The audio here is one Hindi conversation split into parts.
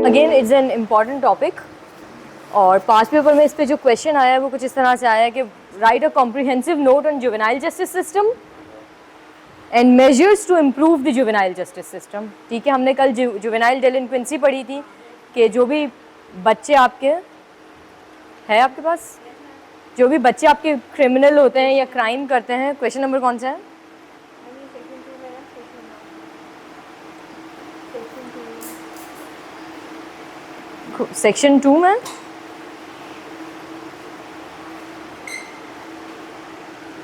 Again it's an important topic और पास्ट पेपर में इस पे जो क्वेश्चन आया है वो कुछ इस तरह से आया है कि write a comprehensive note on juvenile justice system and measures to improve the juvenile justice system. ठीक है, हमने कल जुवेनाइल डेलिंक्वेंसी पढ़ी थी कि जो भी बच्चे आपके है आपके पास जो भी बच्चे आपके क्रिमिनल होते हैं या क्राइम करते हैं, क्वेश्चन नंबर कौन सा है? सेक्शन 2 में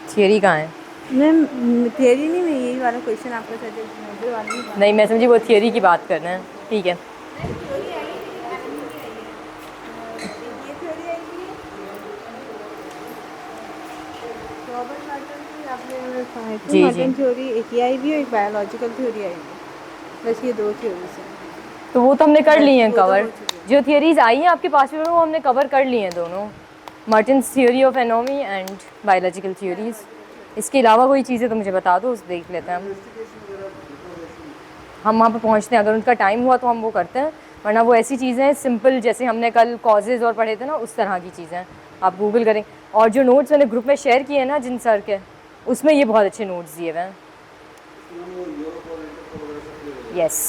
थियरी कहाँ है? मैम थियरी नहीं, मैं यही वाला क्वेश्चन आपका सजेस्ट नहीं, मैं समझी वो थियरी की बात करना है। ठीक है, जी जी, थ्योरी एक ही आई भी और एक बायोलॉजिकल थ्योरी आई भी, बस ये 2 थ्योरीज हैं। तो वो तो हमने कर ली हैं वो तो कवर। हो चुकी है। जो थियरीज आई हैं आपके पास में वो हमने कवर कर ली हैं दोनों, Martins theory of anomie and biological theories. इसके अलावा कोई चीज़ें तो मुझे बता दो, उस देख लेते हैं हम वहाँ पे पहुँचते हैं। अगर उनका टाइम हुआ तो हम वो करते हैं, वरना वो ऐसी चीज़ें हैं सिंपल, जैसे हमने कल कॉजेज़ और पढ़े थे ना, उस तरह की चीज़ें आप गूगल करें। और जो नोट्स मैंने ग्रुप में शेयर किए हैं ना जिन सर के, उसमें ये बहुत अच्छे नोट्स दिए हुए हैं। यस,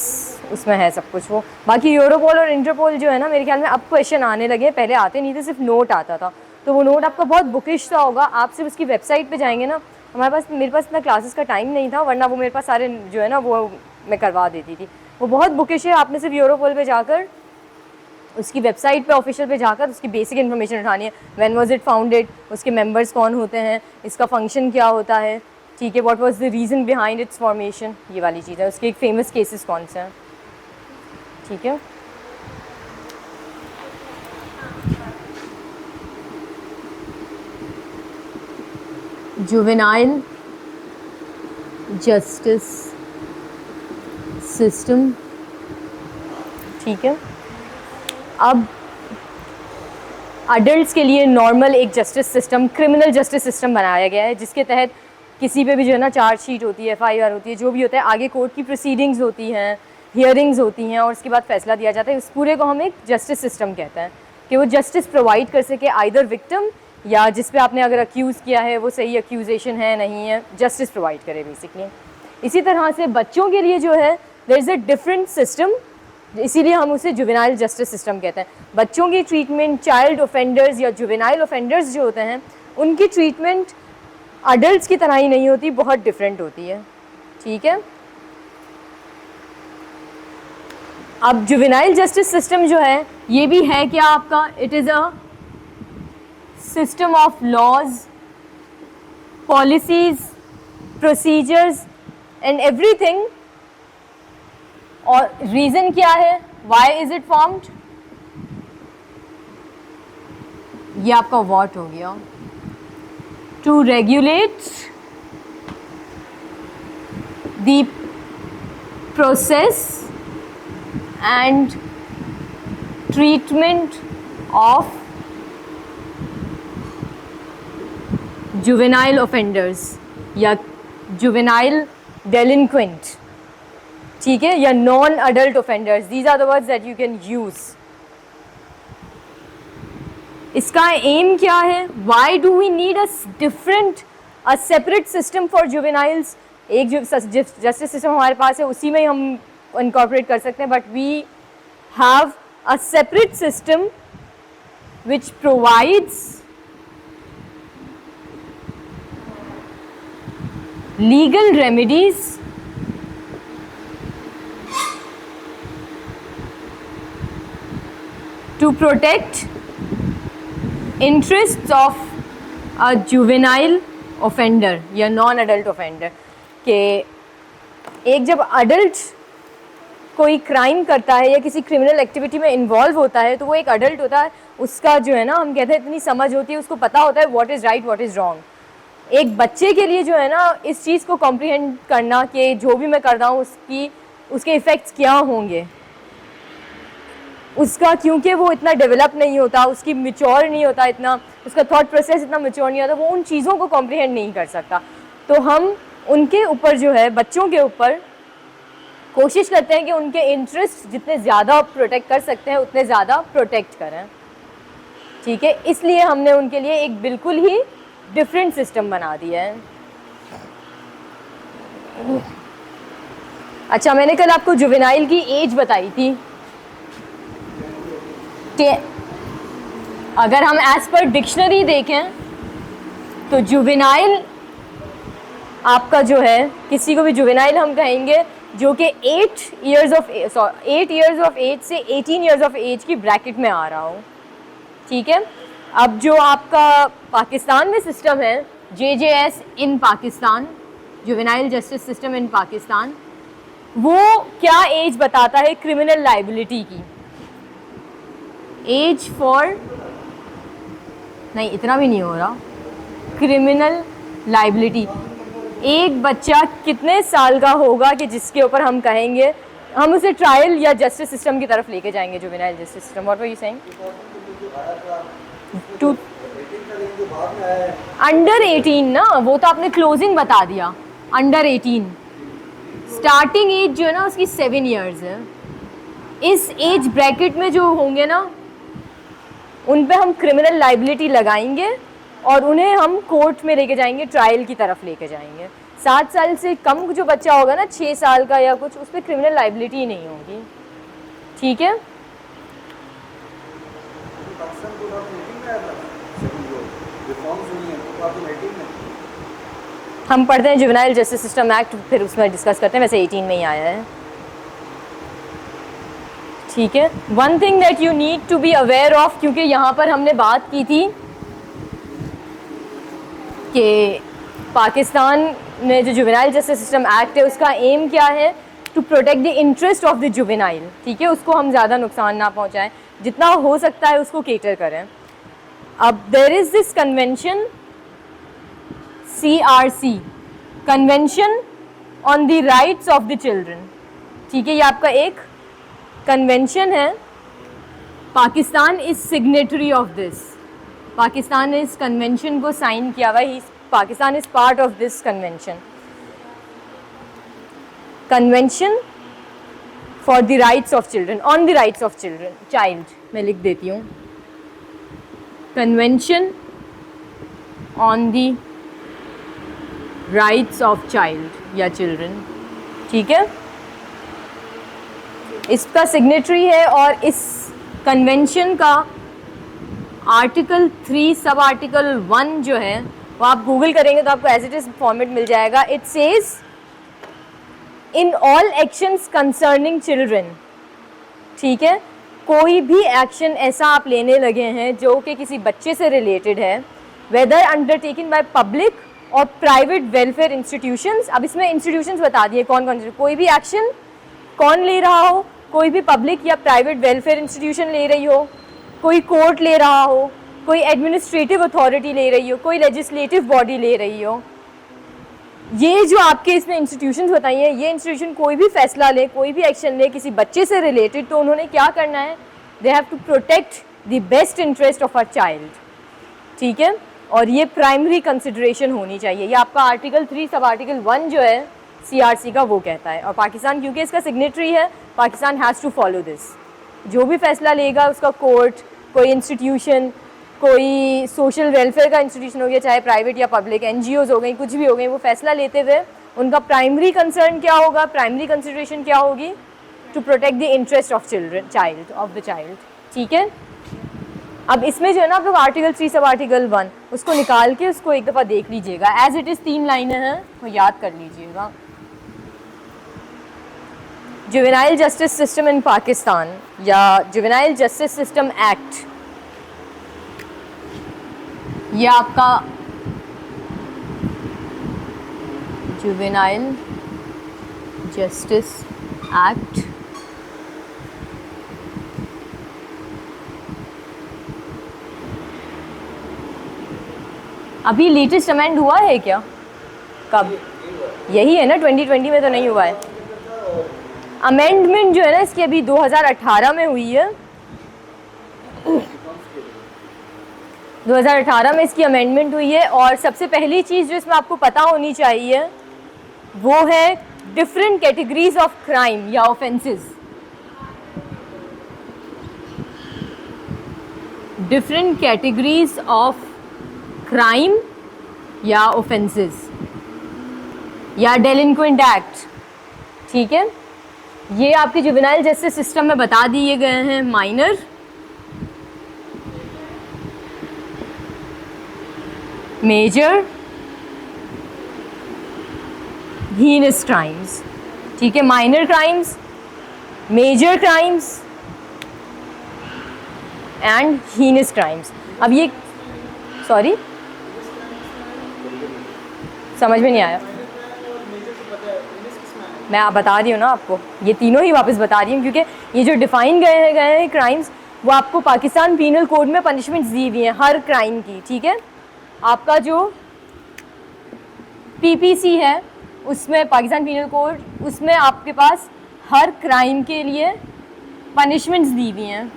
उसमें है सब कुछ वो। बाकी यूरोपोल और इंटरपोल जो है ना, मेरे ख्याल में अब क्वेश्चन आने लगे, पहले आते नहीं थे, सिर्फ नोट आता था। तो वो नोट आपका बहुत बुकिश सा होगा। आप सिर्फ उसकी वेबसाइट पे जाएंगे ना, मेरे पास इतना क्लासेस का टाइम नहीं था, वरना वो मेरे पास सारे जो है ना वो मैं करवा देती थी। वो बहुत बुकिश है। आपने सिर्फ यूरोपोल पे जाकर उसकी वेबसाइट पे ऑफिशियल पे जाकर उसकी बेसिक इन्फॉर्मेशन उठानी है। व्हेन वाज इट फाउंडेड, उसके मेंबर्स कौन होते हैं, इसका फंक्शन क्या होता है, ठीक है, what was the reason behind it's formation, ये वाली चीज़ है। उसके एक फेमस केसेस कौन से हैं, ठीक है। जुवेनाइल जस्टिस सिस्टम, ठीक है। अब अडल्ट्स के लिए नॉर्मल एक justice system, criminal justice system बनाया गया है, जिसके तहत किसी पे भी जो है ना चार्जशीट होती है, FIR होती है, जो भी होता है, आगे कोर्ट की प्रोसीडिंग्स होती हैं, हियरिंग्स होती हैं और उसके बाद फैसला दिया जाता है। उस पूरे को हम एक जस्टिस सिस्टम कहते हैं कि वो जस्टिस प्रोवाइड कर सके आइदर विक्टिम या जिस पे आपने अगर अक्यूज़ किया है वो सही अक्यूजेशन है नहीं है, जस्टिस प्रोवाइड करे बेसिकली। इसी तरह से बच्चों के लिए जो है there is a different system, इसीलिए हम उसे जुवेनाइल जस्टिस सिस्टम कहते हैं। बच्चों की ट्रीटमेंट, चाइल्ड ऑफेंडर्स या जुवेनाइल ऑफेंडर्स जो होते हैं, उनकी ट्रीटमेंट अडल्ट्स की तरह ही नहीं होती, बहुत डिफरेंट होती है, ठीक है। अब जुवेनाइल जस्टिस सिस्टम जो है ये भी है क्या आपका, it is a system of laws, policies, procedures and everything. और रीज़न क्या है, वाई इज़ इट फॉर्म्ड, ये आपका व्हाट हो गया, to regulate the process and treatment of juvenile offenders या जुवेनाइल डेलिंक्वेंट, ठीक है, या non adult offenders. These are the words that you can use. इसका एम क्या है, why do we need a separate system for juveniles. एक जो जस्टिस सिस्टम हमारे पास है उसी में हम इनकॉर्पोरेट कर सकते हैं, but we have a separate system which provides legal remedies to protect interests of a juvenile offender या नॉन अडल्ट ऑफेंडर। के एक जब अडल्ट कोई क्राइम करता है या किसी क्रिमिनल एक्टिविटी में इन्वॉल्व होता है तो वो एक अडल्ट होता है, उसका जो है ना हम कहते हैं इतनी समझ होती है, उसको पता होता है what is right what is wrong. एक बच्चे के लिए जो है ना इस चीज़ को कॉम्प्रिहेंड करना कि जो भी मैं कर रहा हूँ उसके इफ़ेक्ट्स क्या होंगे, उसका, क्योंकि वो इतना डेवलप नहीं होता, उसकी मैच्योर नहीं होता इतना, उसका थॉट प्रोसेस इतना मैच्योर नहीं होता, वो उन चीज़ों को कॉम्प्रिहेंड नहीं कर सकता। तो हम उनके ऊपर जो है, बच्चों के ऊपर कोशिश करते हैं कि उनके इंटरेस्ट जितने ज़्यादा प्रोटेक्ट कर सकते हैं उतने ज़्यादा प्रोटेक्ट करें, ठीक है। इसलिए हमने उनके लिए एक बिल्कुल ही डिफरेंट सिस्टम बना दिया है। अच्छा, मैंने कल आपको जुवेनाइल की एज बताई थी कि अगर हम एज पर डिक्शनरी देखें तो जुवेनाइल आपका जो है, किसी को भी जुवेनाइल हम कहेंगे जो कि 8 इयर्स ऑफ एज से 18 इयर्स ऑफ एज की ब्रैकेट में आ रहा हो, ठीक है। अब जो आपका पाकिस्तान में सिस्टम है JJS in Pakistan, juvenile justice system in Pakistan, वो क्या एज बताता है क्रिमिनल लाइबिलिटी की? एज फॉर, नहीं इतना भी नहीं हो रहा, क्रिमिनल लाइबिलिटी, एक बच्चा कितने साल का होगा कि जिसके ऊपर हम कहेंगे, हम उसे ट्रायल या जस्टिस सिस्टम की तरफ लेके जाएंगे, juvenile justice system. What were you saying? Under 18 ना, वो तो आपने क्लोजिंग बता दिया। अंडर 18 स्टार्टिंग एज जो है ना उसकी 7 इयर्स है। इस एज ब्रैकेट में जो होंगे ना उन पे हम क्रिमिनल लाइबिलिटी लगाएंगे और उन्हें हम कोर्ट में लेके जाएंगे, ट्रायल की तरफ लेके जाएंगे। 7 साल से कम जो बच्चा होगा ना, 6 साल का या कुछ, उस पर क्रिमिनल लाइबिलिटी ही नहीं होगी, ठीक है। हम पढ़ते हैं जुवेनाइल जस्टिस सिस्टम एक्ट, फिर उसमें डिस्कस करते हैं, वैसे 18 में ही आया है, ठीक है। One thing that you need to be aware of, क्योंकि यहाँ पर हमने बात की थी कि पाकिस्तान में जो जुवेनाइल जस्टिस सिस्टम एक्ट है उसका एम क्या है? To protect the interest of the juvenile, ठीक है। उसको हम ज़्यादा नुकसान ना पहुँचाएं, जितना हो सकता है उसको केटर करें। अब there is this convention CRC, convention on the rights of the children, ठीक है। ये आपका एक कन्वेंशन है, Pakistan is signatory of this, Pakistan ने इस कन्वेंशन को साइन किया हुआ है, Pakistan is part of this convention. Convention for the rights of children, on the rights of children, child, मैं लिख देती हूँ, convention on the rights of child या चिल्ड्रन, ठीक है। इसका सिग्नेटरी है और इस कन्वेंशन का आर्टिकल 3 सब आर्टिकल 1 जो है वो आप गूगल करेंगे तो आपको एज इट इज़ फॉर्मेट मिल जाएगा। It says in all actions concerning children, ठीक है। कोई भी एक्शन ऐसा आप लेने लगे हैं जो कि किसी बच्चे से रिलेटेड है, वेदर अंडरटेकन बाय पब्लिक और प्राइवेट वेलफेयर इंस्टीट्यूशंस। अब इसमें इंस्टीट्यूशंस बता दिए कौन कौन से, कोई भी एक्शन कौन ले रहा हो, कोई भी पब्लिक या प्राइवेट वेलफेयर इंस्टीट्यूशन ले रही हो, कोई कोर्ट ले रहा हो, कोई एडमिनिस्ट्रेटिव अथॉरिटी ले रही हो, कोई लेजिस्लेटिव बॉडी ले रही हो। ये जो आपके इसमें इंस्टीट्यूशंस बताई हैं, ये इंस्टीट्यूशन कोई भी फैसला ले, कोई भी एक्शन ले किसी बच्चे से रिलेटेड, तो उन्होंने क्या करना है? They have to protect the best interest of a child, ठीक है। और ये प्राइमरी कंसिडरेशन होनी चाहिए। ये आपका आर्टिकल 3 सब आर्टिकल 1 जो है CRC का वो कहता है। और पाकिस्तान क्योंकि इसका सिग्नेटरी है, Pakistan has to follow this. जो भी फैसला लेगा उसका कोर्ट, कोई इंस्टीट्यूशन, कोई सोशल वेलफेयर का इंस्टीट्यूशन हो गया, चाहे प्राइवेट या पब्लिक, NGOs हो गई, कुछ भी हो गई, वो फैसला लेते हुए उनका प्राइमरी कंसर्न क्या होगा, प्राइमरी कंसिडरेशन क्या होगी? To protect the interest of children, child, of the child, ठीक है। अब इसमें जो है ना आप लोग आर्टिकल 3 सब आर्टिकल 1 उसको निकाल के उसको एक दफ़ा देख लीजिएगा। एज इट इज़ 3 लाइनें हैं, वो याद कर लीजिएगा। Juvenile justice system in Pakistan या जुवेनाइल जस्टिस सिस्टम एक्ट, ये आपका जुवेनाइल जस्टिस एक्ट अभी लेटेस्ट अमेंड हुआ है क्या? कब? यही है ना, 2020 में तो नहीं हुआ है। अमेंडमेंट जो है ना इसकी अभी 2018 में हुई है। 2018 में इसकी अमेंडमेंट हुई है। और सबसे पहली चीज़ जो इसमें आपको पता होनी चाहिए वो है डिफरेंट कैटेगरीज ऑफ क्राइम या offences, different categories of crime या ऑफेंसेस या डेलिंक्वेंट एक्ट, ठीक है। ये आपके जुवेनाइल जस्टिस सिस्टम में बता दिए गए हैं। माइनर, मेजर, हीनस क्राइम्स, ठीक है। Minor crimes, major crimes and heinous crimes. अब ये सॉरी समझ में नहीं आया, मैं आप बता रही हूँ ना आपको, ये तीनों ही वापस बता रही हूँ क्योंकि ये जो डिफाइन गए हैं क्राइम्स वो आपको पाकिस्तान पीनल कोड में पनिशमेंट्स दी हुई हैं हर क्राइम की, ठीक है। आपका जो पीपीसी है उसमें, पाकिस्तान पीनल कोड, उसमें आपके पास हर क्राइम के लिए पनिशमेंट्स दी हुई हैं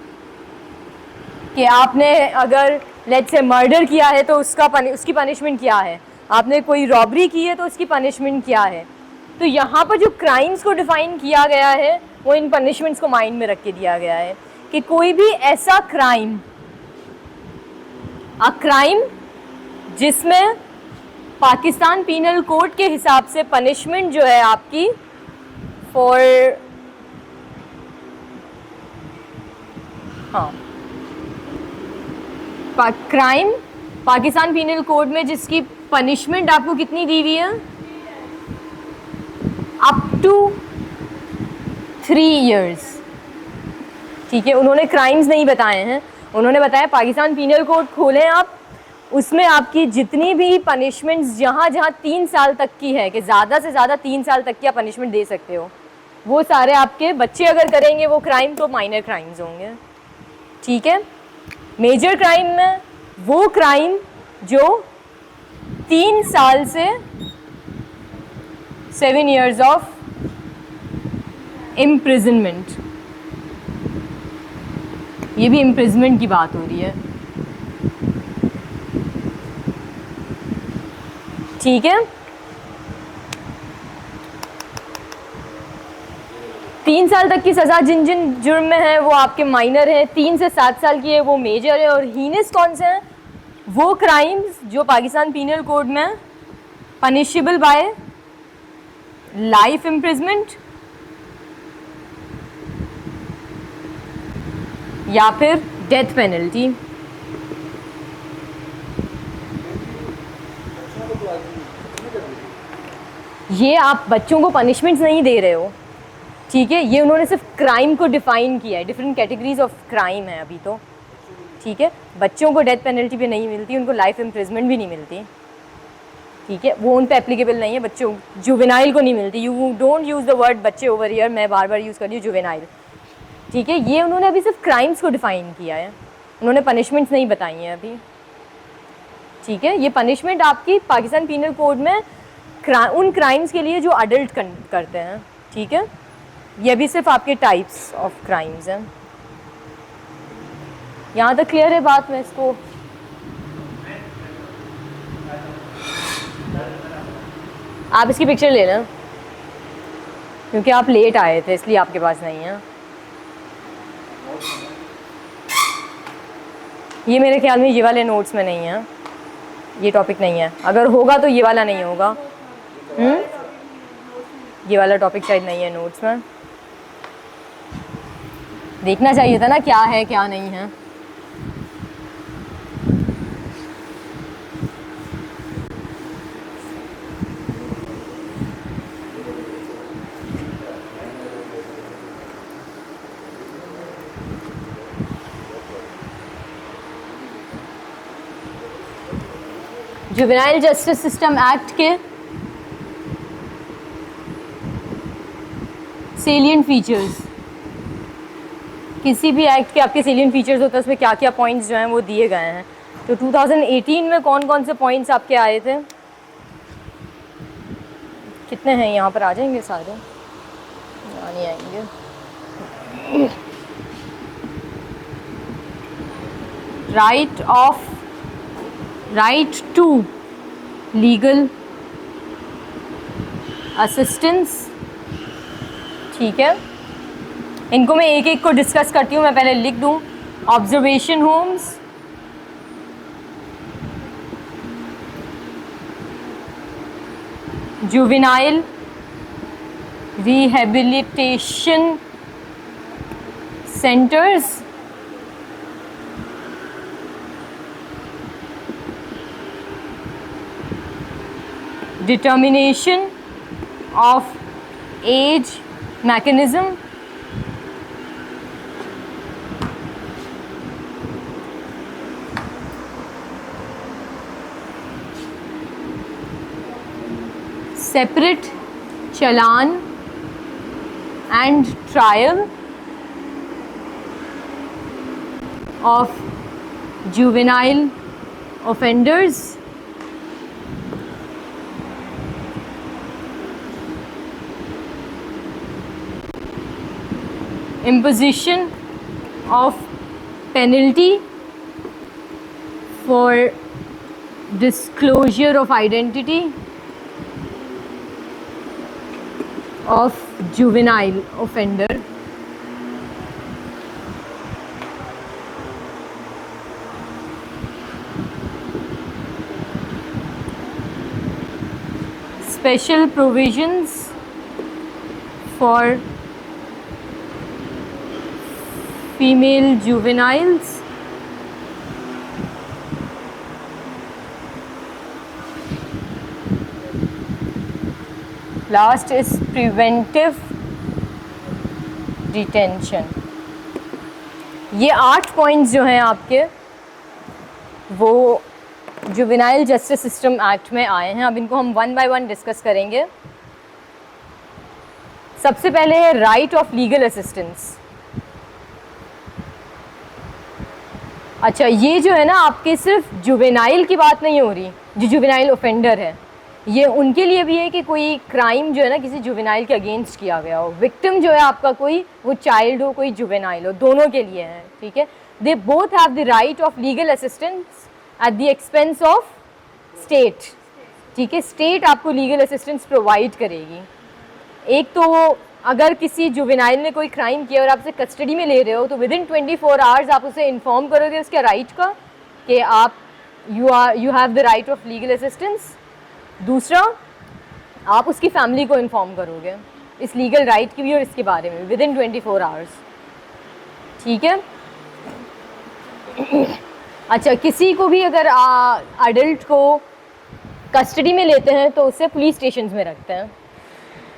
कि आपने अगर लेट्स से मर्डर किया है तो उसकी पनिशमेंट क्या है, आपने कोई रॉबरी की है तो उसकी पनिशमेंट क्या है। तो यहाँ पर जो क्राइम्स को डिफ़ाइन किया गया है वो इन पनिशमेंट्स को माइंड में रख के दिया गया है कि कोई भी ऐसा क्राइम, अ क्राइम जिसमें पाकिस्तान पीनल कोड के हिसाब से पनिशमेंट जो है आपकी for crime Pakistan penal code में जिसकी पनिशमेंट आपको कितनी दी हुई है, अप टू 3 years, ठीक है। उन्होंने क्राइम्स नहीं बताए हैं, उन्होंने बताया पाकिस्तान पीनल कोड खोलें आप, उसमें आपकी जितनी भी पनिशमेंट्स जहाँ जहाँ 3 साल तक की है कि ज़्यादा से ज़्यादा 3 साल तक की आप पनिशमेंट दे सकते हो, वो सारे आपके बच्चे अगर करेंगे वो क्राइम तो माइनर क्राइम्स होंगे, ठीक है। मेजर क्राइम में वो क्राइम जो 3 साल से 7 years ऑफ इम्प्रिजनमेंट, ये भी इम्प्रिजनमेंट की बात हो रही है, ठीक है। 3 साल तक की सज़ा जिन जिन जुर्म में है वो आपके माइनर हैं, 3 से 7 साल की है वो मेजर है, और हीनस कौन से हैं, वो क्राइम्स जो पाकिस्तान पीनल कोड में पनिशेबल बाय लाइफ इम्प्रिजमेंट या फिर डेथ पेनल्टी। ये आप बच्चों को पनिशमेंट्स नहीं दे रहे हो, ठीक है। ये उन्होंने सिर्फ क्राइम को डिफ़ाइन किया है, डिफरेंट कैटेगरीज ऑफ क्राइम है अभी तो, ठीक है। बच्चों को डेथ पेनल्टी भी नहीं मिलती, उनको लाइफ इम्प्रिजमेंट भी नहीं मिलती, ठीक है, वो उन पर एप्लीकेबल नहीं है। बच्चों जुवेनाइल को नहीं मिलती, you don't use the word बच्चे ओवर हियर, मैं बार बार यूज़ कर रही हूँ जुवेनाइल, ठीक है। ये उन्होंने अभी सिर्फ क्राइम्स को डिफ़ाइन किया है, उन्होंने पनिशमेंट्स नहीं बताई हैं अभी, ठीक है। ये पनिशमेंट आपकी पाकिस्तान पीनल कोड में उन क्राइम्स के लिए जो अडल्ट करते हैं, ठीक है। ये भी सिर्फ आपके टाइप्स ऑफ क्राइम्स हैं। यहाँ तक क्लियर है बात? मैं इसको आप इसकी पिक्चर ले लें क्योंकि आप लेट आए थे इसलिए आपके पास नहीं है। ये मेरे ख्याल में ये वाले नोट्स में नहीं है, ये टॉपिक नहीं है, अगर होगा तो ये वाला नहीं होगा। ये वाला टॉपिक शायद नहीं है नोट्स में, देखना चाहिए था ना क्या है क्या नहीं है। जुवेनाइल जस्टिस सिस्टम एक्ट के सेलिएंट फीचर्स, किसी भी एक्ट के आपके सेलिएंट फीचर्स होते हैं उसमें क्या क्या पॉइंट्स जो हैं वो दिए गए हैं। तो 2018 में कौन कौन से पॉइंट्स आपके आए थे, कितने हैं यहाँ पर आ जाएंगे सारे? नहीं आएंगे। राइट टू लीगल असिस्टेंस ठीक है, इनको मैं एक एक को डिस्कस करती हूँ। मैं पहले लिख दूँ observation homes, juvenile rehabilitation centres, determination of age mechanism, separate challan and trial of juvenile offenders, imposition of penalty for disclosure of identity of juvenile offender, special provisions for female juveniles, last is preventive detention. ये 8 पॉइंट्स जो हैं आपके वो जुवेनाइल जस्टिस सिस्टम एक्ट में आए हैं। अब इनको हम 1 बाय 1 डिस्कस करेंगे। सबसे पहले है राइट ऑफ लीगल असिस्टेंस। अच्छा, ये जो है ना आपके सिर्फ जुवेनाइल की बात नहीं हो रही, जो जुवेनाइल ऑफेंडर है, ये उनके लिए भी है कि कोई क्राइम जो है ना किसी जुवेनाइल के अगेंस्ट किया गया हो, विक्टिम जो है आपका कोई वो चाइल्ड हो कोई जुवेनाइल हो, दोनों के लिए है। ठीक है, they both have the right of legal assistance at the expense of state. ठीक है, स्टेट आपको लीगल असिस्टेंस प्रोवाइड करेगी। एक तो अगर किसी जुवेनाइल ने कोई क्राइम किया और आप उसे कस्टडी में ले रहे हो तो विदिन 24 आवर्स आप उसे इन्फॉर्म करोगे उसके राइट का कि आप you have the right of legal assistance. दूसरा, आप उसकी फैमिली को इन्फॉर्म करोगे इस लीगल राइट की भी और इसके बारे में विदिन 24 आवर्स। ठीक है। अच्छा, किसी को भी अगर अडल्ट को कस्टडी में लेते हैं तो उसे पुलिस स्टेशंस में रखते हैं।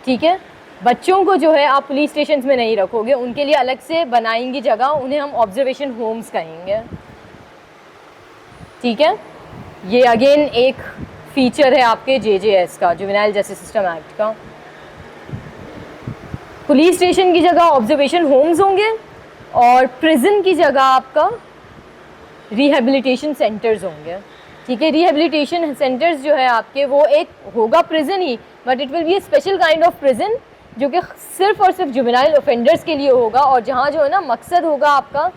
ठीक है, बच्चों को जो है आप पुलिस स्टेशंस में नहीं रखोगे, उनके लिए अलग से बनाएंगी जगह, उन्हें हम ऑब्जर्वेशन होम्स कहेंगे। ठीक है, ये अगेन एक फीचर है आपके JJS का, जुवेनाइल जस्टिस सिस्टम एक्ट का। पुलिस स्टेशन की जगह ऑब्जर्वेशन होम्स होंगे और प्रिजन की जगह आपका रिहेबिलिटेशन सेंटर्स होंगे। ठीक है, रिहेबिलिटेशन सेंटर्स जो है आपके वो एक होगा prison he, but it will be A special kind of prison जो कि सिर्फ और सिर्फ जुवेनाइल ऑफेंडर्स के लिए होगा, और जहाँ जो है ना मकसद होगा आपका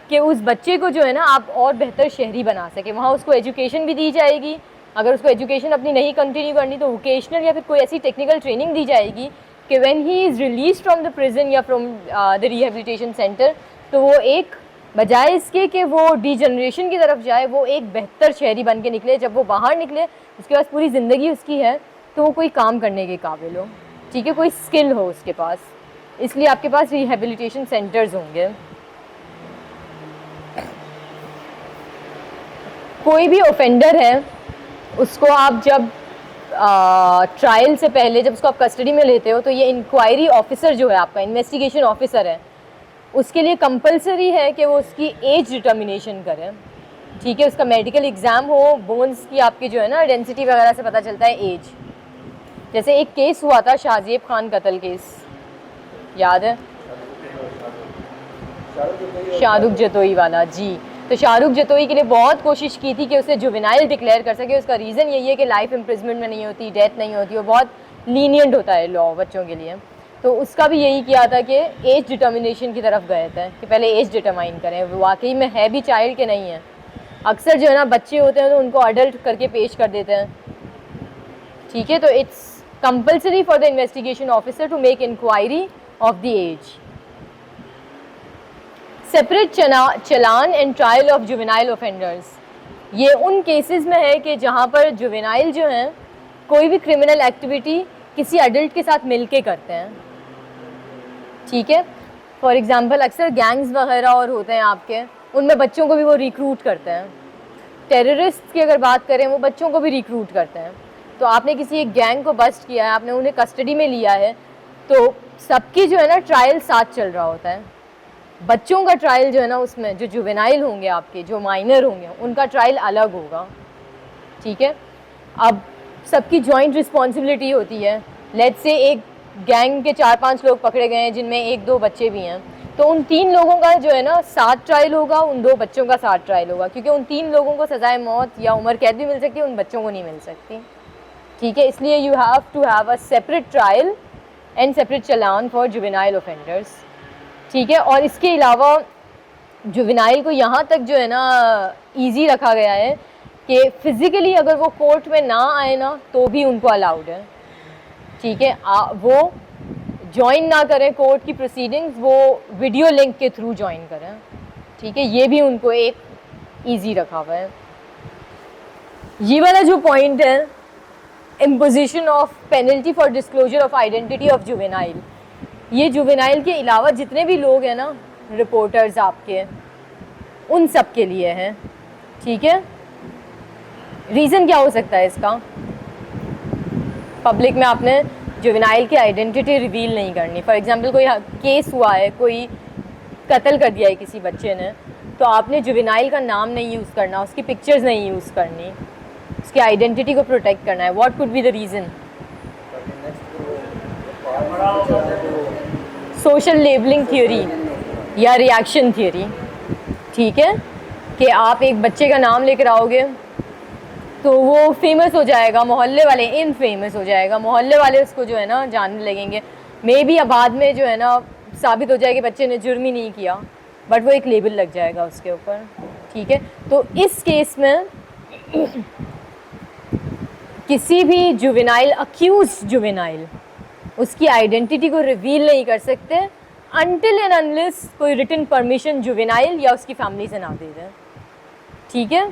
कि उस बच्चे को जो है ना आप और बेहतर शहरी बना सके। वहाँ उसको एजुकेशन भी दी जाएगी, अगर उसको एजुकेशन अपनी नहीं कंटिन्यू करनी तो वोकेशनल या फिर कोई ऐसी टेक्निकल ट्रेनिंग दी जाएगी कि when he is release from the prison या फ्रॉम द रिहेबिलिटेशन सेंटर तो वो एक बजाय इसके कि वो डीजनरेशन की तरफ जाए, वो एक बेहतर शहरी बन के निकले। जब वो बाहर निकले उसके पास पूरी ज़िंदगी उसकी है तो वो कोई काम करने के काबिल हो। ठीक है, कोई स्किल हो उसके पास, इसलिए आपके पास रिहेबिलिटेशन सेंटर्स होंगे। कोई भी ऑफेंडर है उसको आप जब ट्रायल से पहले जब उसको आप कस्टडी में लेते हो तो ये इंक्वायरी ऑफिसर जो है आपका, इन्वेस्टिगेशन ऑफिसर है, उसके लिए कंपलसरी है कि वो उसकी एज डिटर्मिनेशन करे। ठीक है, उसका मेडिकल एग्ज़ाम हो, बोन्स की आपकी जो है ना डेंसिटी वगैरह से पता चलता है एज। जैसे एक केस हुआ था शाहजेब खान कत्ल केस, याद है, शाहरुख जतोई वाला। जी, तो शाहरुख जतोई के लिए बहुत कोशिश की थी कि उसे जुवेनाइल डिक्लेयर कर सके। उसका रीज़न यही है कि लाइफ इम्प्रिजमेंट में नहीं होती, डेथ नहीं होती, वो बहुत लीनियंट होता है लॉ बच्चों के लिए। तो उसका भी यही किया था कि एज डिटर्मिनेशन की तरफ गए थे कि पहले एज डिटरमाइन करें वो वाकई में है भी चाइल्ड के नहीं है। अक्सर जो है ना बच्चे होते हैं तो उनको अडल्ट करके पेश कर देते हैं। ठीक है, तो it's compulsory for the investigation officer to make inquiry of the age. Separate challan and trial of juvenile offenders, ये उन केसेस में है कि जहाँ पर जुवेनाइल जो हैं कोई भी क्रिमिनल एक्टिविटी किसी अडल्ट के साथ मिलके करते हैं, ठीक है। फॉर एग्जांपल अक्सर गैंग्स वगैरह और होते हैं आपके, उनमें बच्चों को भी वो रिक्रूट करते हैं। टेररिस्ट की अगर बात करें, वो बच्चों को भी रिक्रूट करते हैं। तो आपने किसी एक गैंग को बस्ट किया है, आपने उन्हें कस्टडी में लिया है, तो सबकी जो है ना ट्रायल साथ चल रहा होता है। बच्चों का ट्रायल जो है ना, उसमें जो जुवेनाइल होंगे आपके, जो माइनर होंगे, उनका ट्रायल अलग होगा, ठीक है। अब सबकी जॉइंट रिस्पॉन्सिबिलिटी होती है। लेट्स से एक गैंग के 4-5 लोग पकड़े गए हैं जिनमें 1-2 बच्चे भी हैं, तो उन 3 लोगों का जो है ना साथ ट्रायल होगा, उन 2 बच्चों का साथ ट्रायल होगा, क्योंकि उन 3 लोगों को सजाए मौत या उम्र कैद भी मिल सकती है, उन बच्चों को नहीं मिल सकती, ठीक है। इसलिए you have to have a separate trial and separate challan for juvenile offenders, ठीक है। और इसके अलावा जुवेनाइल को यहाँ तक जो है ना ईजी रखा गया है कि फ़िज़िकली अगर वो कोर्ट में ना आए ना तो भी उनको अलाउड है, ठीक है। वो ज्वाइन ना करें कोर्ट की प्रोसीडिंग्स, वो वीडियो लिंक के थ्रू ज्वाइन करें, ठीक है। ये भी उनको एक इजी रखा हुआ है। ये वाला जो पॉइंट है, imposition of penalty for disclosure of identity of juvenile, ये जुवेनाइल के अलावा जितने भी लोग हैं ना, रिपोर्टर्स आपके, उन सब के लिए है, ठीक है। रीज़न क्या हो सकता है इसका? पब्लिक में आपने जुवेनाइल की आइडेंटिटी रिवील नहीं करनी। फॉर एग्जांपल कोई केस हुआ है, कोई कत्ल कर दिया है किसी बच्चे ने, तो आपने जुवेनाइल का नाम नहीं यूज़ करना, उसकी पिक्चर्स नहीं यूज़ करनी, उसकी आइडेंटिटी को प्रोटेक्ट करना है। What could be the reason? Social labelling theory या रिएक्शन थ्योरी, ठीक है, कि आप एक बच्चे का नाम लेकर आओगे तो वो फेमस हो जाएगा, मोहल्ले वाले इनफेमस हो जाएगा, मोहल्ले वाले उसको जो है ना जानने लगेंगे। मे बी अब बाद में जो है ना साबित हो जाए कि बच्चे ने जुर्म ही नहीं किया, बट वो एक लेबल लग जाएगा उसके ऊपर, ठीक है। तो इस केस में किसी भी जुवेनाइल, अक्यूज जुवेनाइल, उसकी आइडेंटिटी को रिवील नहीं कर सकते अनटिल एंड अनलेस कोई रिटन परमिशन जुवेनाइल या उसकी फैमिली से ना दे दें, ठीक है।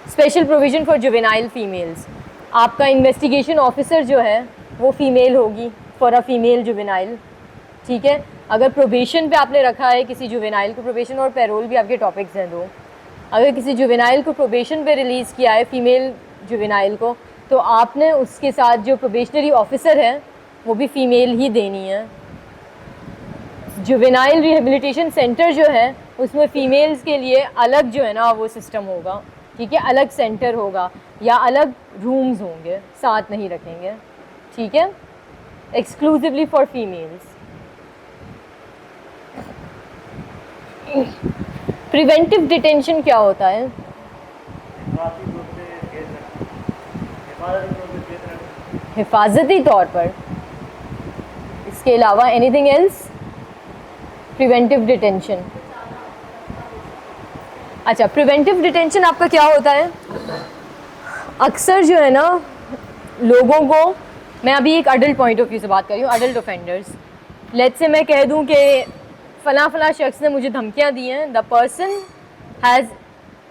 Special provision for juvenile females, आपका इन्वेस्टिगेशन ऑफिसर जो है वो फीमेल होगी फॉर अ फीमेल जुवेनाइल, ठीक है। अगर प्रोबेशन पे आपने रखा है किसी जुवेनाइल को, प्रोबेशन और पैरोल भी आपके टॉपिक्स हैं 2, अगर किसी जुवेनाइल को प्रोबेशन पे रिलीज़ किया है, फीमेल जुवेनाइल को, तो आपने उसके साथ जो प्रोबेशनरी ऑफिसर है वो भी फ़ीमेल ही देनी है। जुवेनाइल रिहेबिलिटेशन सेंटर जो है उसमें फ़ीमेल्स के लिए अलग जो है ना वो सिस्टम होगा, ठीक है, अलग सेंटर होगा या अलग रूम्स होंगे, साथ नहीं रखेंगे, ठीक है, exclusively for females. Preventive detention क्या होता है? हिफाजती तौर पर, इसके अलावा एनीथिंग एल्स? प्रिवेंटिव डिटेंशन, अच्छा, प्रिवेंटिव डिटेंशन आपका क्या होता है? अक्सर जो है ना लोगों को, मैं अभी एक अडल्ट पॉइंट ऑफ व्यू से बात कर रही हूँ, अडल्ट ऑफेंडर्स, लेट्स से मैं कह दूँ कि फ़ला शख्स ने मुझे धमकियाँ दी हैं, the person has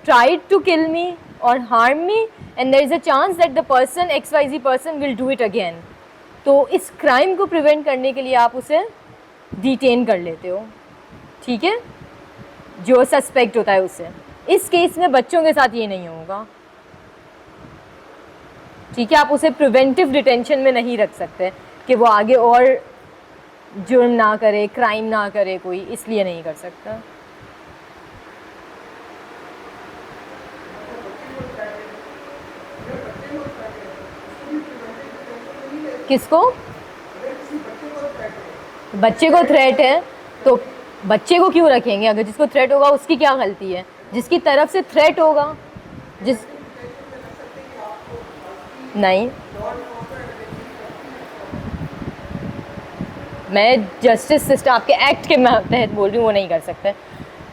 tried to kill me और harm me and there is a chance that the person XYZ person will do it again. तो इस क्राइम को प्रिवेंट करने के लिए आप उसे डिटेन कर लेते हो, ठीक है, जो सस्पेक्ट होता है उसे। इस केस में बच्चों के साथ ये नहीं होगा, ठीक है। आप उसे प्रिवेंटिव डिटेंशन में नहीं रख सकते कि वो आगे और जुर्म ना करे, क्राइम ना करे कोई, इसलिए नहीं कर सकता। किसको? बच्चे को थ्रेट है तो बच्चे को क्यों रखेंगे? अगर जिसको थ्रेट होगा उसकी क्या गलती है? जिसकी तरफ से थ्रेट होगा, जिस नहीं, मैं जस्टिस सिस्टम आपके एक्ट के तहत बोल रही हूँ, वो नहीं कर सकते।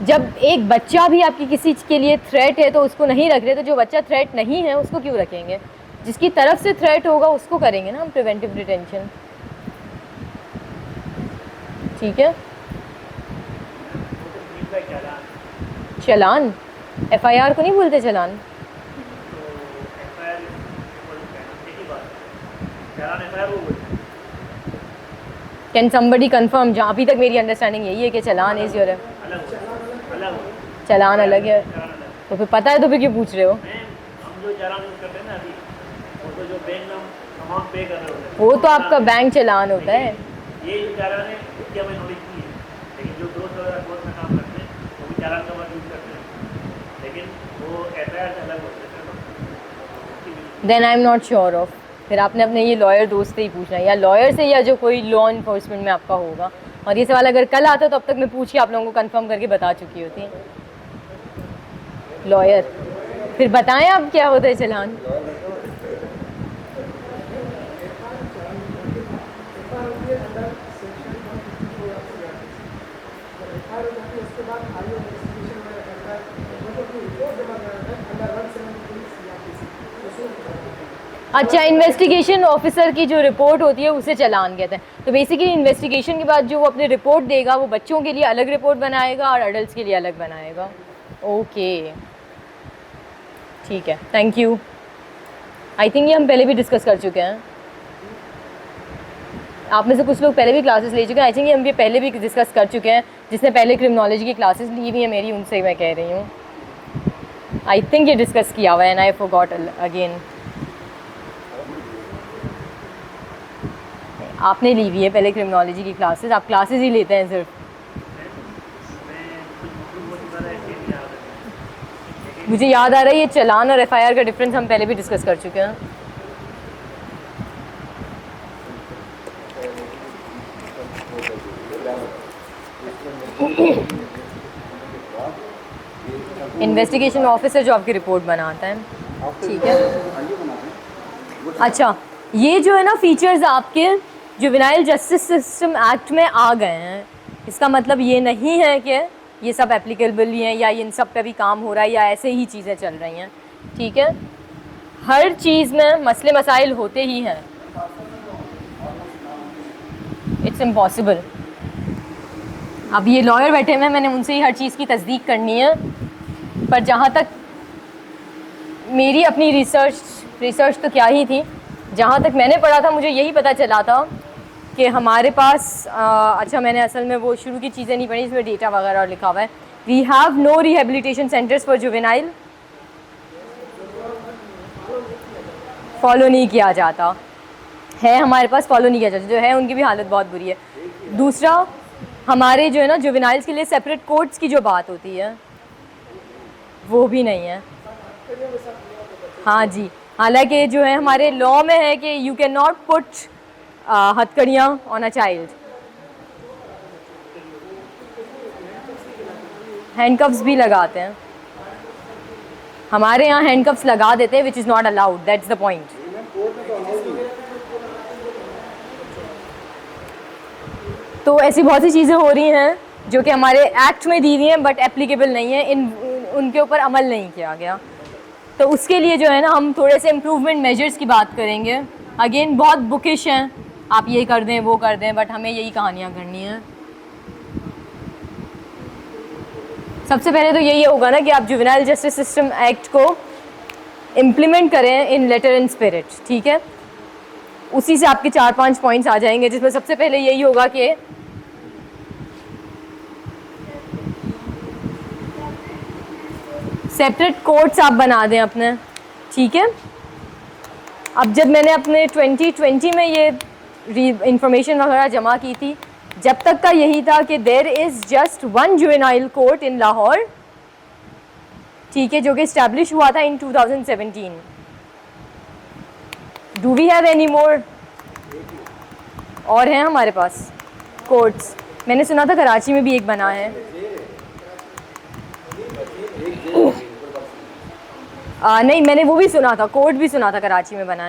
जब एक बच्चा भी आपकी किसी के लिए थ्रेट है तो उसको नहीं रख रहे, तो जो बच्चा थ्रेट नहीं है उसको क्यों रखेंगे? जिसकी तरफ से थ्रेट होगा उसको करेंगे ना हम प्रिवेंटिव डिटेंशन, ठीक है, चलान FIR को नहीं बोलते चलान। Can somebody confirm? जहाँ अभी तक मेरी अंडरस्टैंडिंग यही है कि चलान इज योर, चलान अलग है। तो फिर पता है तो फिर क्यों पूछ रहे हो? हम जो चालान यूज करते हैं ना अभी, वो तो जो बैंक में अमाउंट पे कर रहे होते हैं, वो तो आपका बैंक चलान होता है। ये जो चालान है इसकी हमें नॉलेज नहीं है, लेकिन जो दोस्त वगैरह कोर्ट में काम करते हैं वो भी चालान का वर्ड यूज करते हैं, लेकिन वो FIR से अलग होते हैं। Then I am not sure of. फिर आपने अपने ये लॉयर दोस्त से ही पूछना है, या लॉयर से, या जो कोई लॉ इन्फोर्समेंट में आपका होगा। और ये सवाल अगर कल आता तो अब तक मैं पूछ के आप लोगों को कंफर्म करके बता चुकी होती। लॉयर, फिर बताएं आप क्या होता है चलान। अच्छा, इन्वेस्टिगेशन ऑफिसर की जो रिपोर्ट होती है उसे चलान कहते हैं। तो बेसिकली इन्वेस्टिगेशन के बाद जो वो अपनी रिपोर्ट देगा वो बच्चों के लिए अलग रिपोर्ट बनाएगा और अडल्ट्स के लिए अलग बनाएगा। ओके, ठीक है, थैंक यू। आई थिंक ये हम पहले भी डिस्कस कर चुके हैं। आप में से कुछ लोग पहले भी क्लासेस ले चुके हैं। आई थिंक हम ये पहले भी डिस्कस कर चुके हैं। जिसने पहले क्रिमिनोलॉजी की क्लासेस ली हुई है मेरी, उनसे मैं कह रही हूँ। आई थिंक ये डिस्कस किया हुआ है एंड आई फॉरगॉट अगेन। आपने ली हुई है पहले क्रिमिनोलॉजी की क्लासेस, आप क्लासेस ही लेते हैं सिर्फ। मुझे याद आ रहा है ये चलान और FIR का डिफरेंस हम पहले भी डिस्कस कर चुके हैं। इन्वेस्टिगेशन ऑफिसर जो आपकी रिपोर्ट बनाता है, ठीक है। अच्छा, ये जो है ना फीचर्स आपके जुवेनाइल जस्टिस सिस्टम एक्ट में आ गए हैं। इसका मतलब ये नहीं है कि ये सब एप्लीकेबल ही हैं या इन सब पे भी काम हो रहा है या ऐसे ही चीज़ें चल रही हैं, ठीक है। हर चीज़ में मसले मसाइल होते ही हैं, इट्स इम्पॉसिबल। अब ये लॉयर बैठे हुए हैं, मैंने उनसे ही हर चीज़ की तस्दीक करनी है। पर जहाँ तक मेरी अपनी रिसर्च तो क्या ही थी, जहाँ तक मैंने पढ़ा था मुझे यही पता चला था कि हमारे पास अच्छा, मैंने असल में वो शुरू की चीज़ें नहीं पढ़ी, इसमें डेटा वगैरह लिखा हुआ है। We have no rehabilitation centres for juvenile, follow नहीं किया जाता है हमारे पास, फॉलो नहीं किया जाता। जो है उनकी भी हालत बहुत बुरी है। दूसरा, हमारे जो है ना जुवेनाइल्स के लिए सेपरेट कोर्ट्स की जो बात होती है वो भी नहीं है। हाँ जी, हालांकि जो है हमारे लॉ में है कि यू कैन नॉट पुट हथकड़ियाँ ऑन अ चाइल्ड। हैंडकफ्स भी लगाते हैं हमारे यहाँ, हैंडकफ्स लगा देते हैं, which is not allowed, that's the point. तो ऐसी बहुत सी चीज़ें हो रही हैं जो कि हमारे एक्ट में दी हुई हैं बट एप्लीकेबल नहीं है, उनके ऊपर अमल नहीं किया गया। तो उसके लिए जो है ना हम थोड़े से इम्प्रूवमेंट मेजर्स की बात करेंगे। अगेन बहुत बुकिश हैं, आप ये कर दें वो कर दें, बट हमें यही कहानियाँ करनी हैं। सबसे पहले तो यही होगा ना कि आप जुवेनाइल जस्टिस सिस्टम एक्ट को इम्प्लीमेंट करें इन लेटर एंड स्पिरिट, ठीक है। उसी से आपके 4-5 पॉइंट्स आ जाएंगे, जिसमें सबसे पहले यही होगा कि सेपरेट कोर्ट्स आप बना दें अपने, ठीक है। अब जब मैंने अपने 2020 में ये इंफॉर्मेशन वगैरह जमा की थी, जब तक का यही था कि there is just one juvenile court in Lahore, ठीक है, जो कि इस्टेब्लिश हुआ था in 2017। Do we have any more? और हैं हमारे पास कोर्ट्स? मैंने सुना था कराची में भी एक बना है। नहीं, मैंने वो भी सुना था, कोर्ट भी सुना था कराची में बना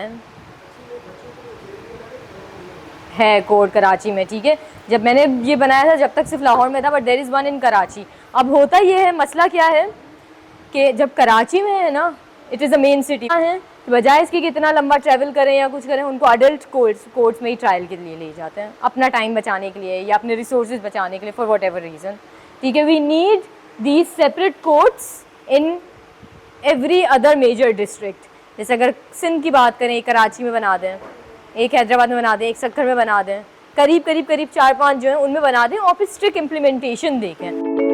है कोर्ट कराची में, ठीक है। जब मैंने ये बनाया था जब तक सिर्फ लाहौर में था, but there is one in Karachi. अब होता ये है, मसला क्या है कि जब कराची में है ना, it is a main city है, तो बजाय इसके कि इतना लंबा ट्रैवल करें या कुछ करें, उनको अडल्ट कोर्ट्स में ही ट्रायल के लिए ले जाते हैं, अपना टाइम बचाने के लिए या अपने रिसोर्सेज बचाने के लिए, फॉर वॉट एवर रीज़न। ठीक है, we need these separate courts in every other major district. जैसे अगर सिंध की बात करें, एक कराची में बना दें, एक हैदराबाद में बना दें, एक सक्खर में बना दें, करीब 4-5 जो हैं उनमें बना दें और फिर स्ट्रिक्ट इम्प्लीमेंटेशन देखें।